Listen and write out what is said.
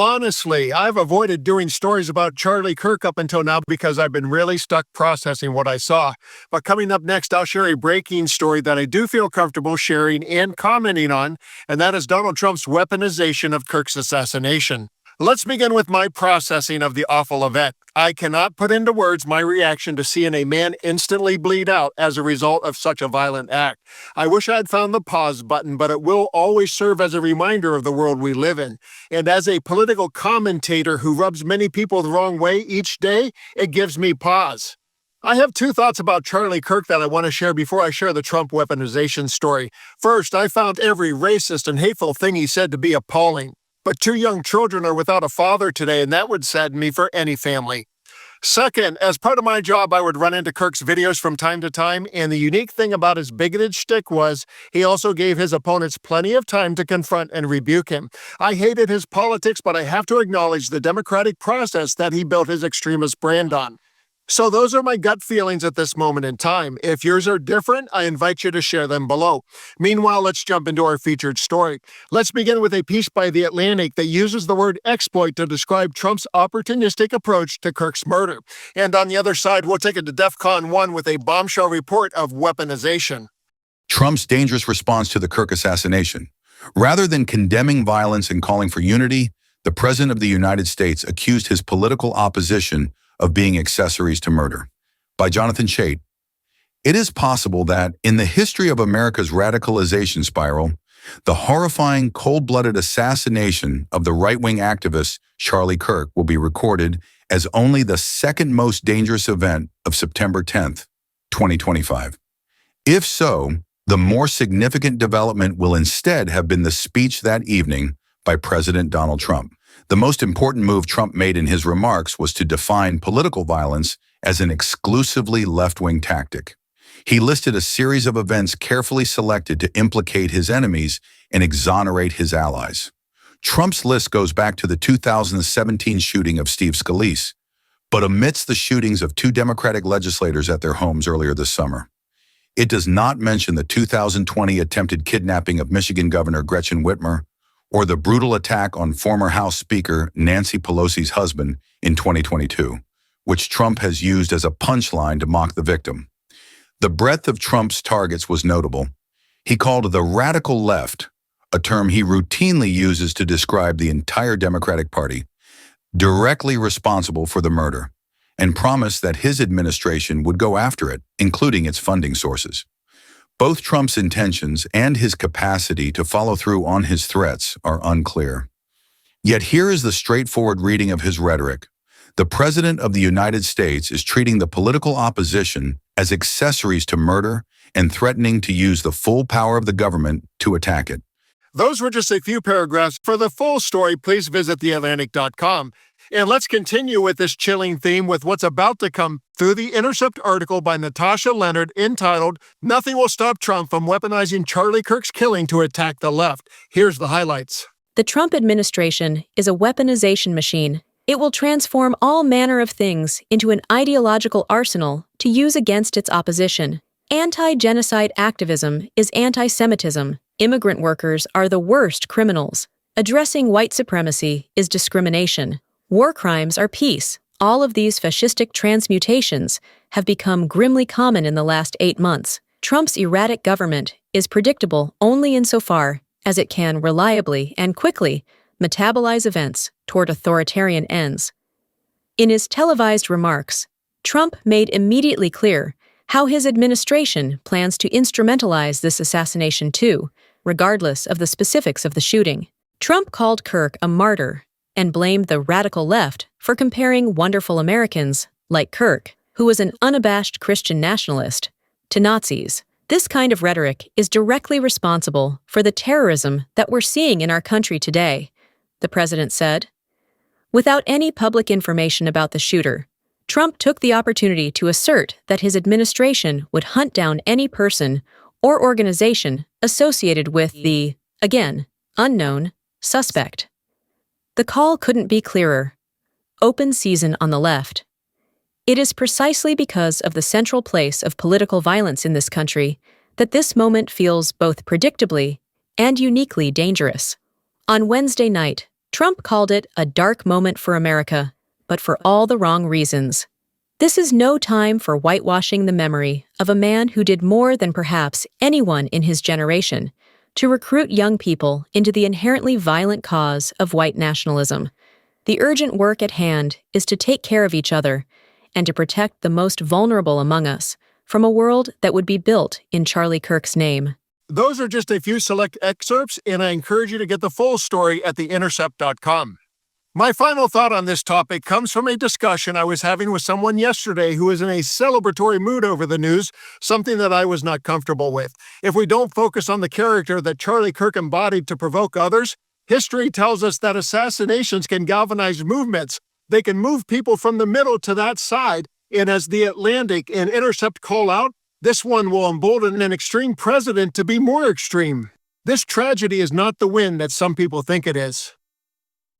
Honestly, I've avoided doing stories about Charlie Kirk up until now because I've been really stuck processing what I saw. But coming up next, I'll share a breaking story that I do feel comfortable sharing and commenting on, and that is Donald Trump's weaponization of Kirk's assassination. Let's begin with my processing of the awful event. I cannot put into words my reaction to seeing a man instantly bleed out as a result of such a violent act. I wish I had found the pause button, but it will always serve as a reminder of the world we live in. And as a political commentator who rubs many people the wrong way each day, it gives me pause. I have two thoughts about Charlie Kirk that I want to share before I share the Trump weaponization story. First, I found every racist and hateful thing he said to be appalling. But 2 young children are without a father today, and that would sadden me for any family. Second, as part of my job, I would run into Kirk's videos from time to time, and the unique thing about his bigoted shtick was he also gave his opponents plenty of time to confront and rebuke him. I hated his politics, but I have to acknowledge the democratic process that he built his extremist brand on. So those are my gut feelings at this moment in time. If yours are different, I invite you to share them below. Meanwhile, let's jump into our featured story. Let's begin with a piece by The Atlantic that uses the word exploit to describe Trump's opportunistic approach to Kirk's murder. And on the other side, we'll take it to DEFCON 1 with a bombshell report of weaponization. Trump's dangerous response to the Kirk assassination. Rather than condemning violence and calling for unity, the President of the United States accused his political opposition of being accessories to murder. By Jonathan Chait. It is possible that, in the history of America's radicalization spiral, the horrifying, cold-blooded assassination of the right-wing activist Charlie Kirk will be recorded as only the second most dangerous event of September 10th, 2025. If so, the more significant development will instead have been the speech that evening by President Donald Trump. The most important move Trump made in his remarks was to define political violence as an exclusively left-wing tactic. He listed a series of events carefully selected to implicate his enemies and exonerate his allies. Trump's list goes back to the 2017 shooting of Steve Scalise, but omits the shootings of 2 Democratic legislators at their homes earlier this summer. It does not mention the 2020 attempted kidnapping of Michigan Governor Gretchen Whitmer, or the brutal attack on former House Speaker Nancy Pelosi's husband in 2022, which Trump has used as a punchline to mock the victim. The breadth of Trump's targets was notable. He called the radical left, a term he routinely uses to describe the entire Democratic Party, directly responsible for the murder, and promised that his administration would go after it, including its funding sources. Both Trump's intentions and his capacity to follow through on his threats are unclear. Yet here is the straightforward reading of his rhetoric. The President of the United States is treating the political opposition as accessories to murder and threatening to use the full power of the government to attack it. Those were just a few paragraphs. For the full story, please visit theatlantic.com. And let's continue with this chilling theme with what's about to come through the Intercept article by Natasha Leonard entitled, "Nothing Will Stop Trump from Weaponizing Charlie Kirk's Killing to Attack the Left." Here's the highlights. The Trump administration is a weaponization machine. It will transform all manner of things into an ideological arsenal to use against its opposition. Anti-genocide activism is anti-Semitism. Immigrant workers are the worst criminals. Addressing white supremacy is discrimination. War crimes are peace. All of these fascistic transmutations have become grimly common in the last 8 months. Trump's erratic government is predictable only insofar as it can reliably and quickly metabolize events toward authoritarian ends. In his televised remarks, Trump made immediately clear how his administration plans to instrumentalize this assassination too, regardless of the specifics of the shooting. Trump called Kirk a martyr and blamed the radical left for comparing wonderful Americans, like Kirk, who was an unabashed Christian nationalist, to Nazis. This kind of rhetoric is directly responsible for the terrorism that we're seeing in our country today, the president said. Without any public information about the shooter, Trump took the opportunity to assert that his administration would hunt down any person or organization associated with the, again, unknown, suspect. The call couldn't be clearer. Open season on the left. It is precisely because of the central place of political violence in this country that this moment feels both predictably and uniquely dangerous. On Wednesday night, Trump called it a dark moment for America, but for all the wrong reasons. This is no time for whitewashing the memory of a man who did more than perhaps anyone in his generation to recruit young people into the inherently violent cause of white nationalism. The urgent work at hand is to take care of each other and to protect the most vulnerable among us from a world that would be built in Charlie Kirk's name. Those are just a few select excerpts, and I encourage you to get the full story at theintercept.com. My final thought on this topic comes from a discussion I was having with someone yesterday who was in a celebratory mood over the news, something that I was not comfortable with. If we don't focus on the character that Charlie Kirk embodied to provoke others, history tells us that assassinations can galvanize movements. They can move people from the middle to that side, and as the Atlantic and Intercept call out, this one will embolden an extreme president to be more extreme. This tragedy is not the win that some people think it is.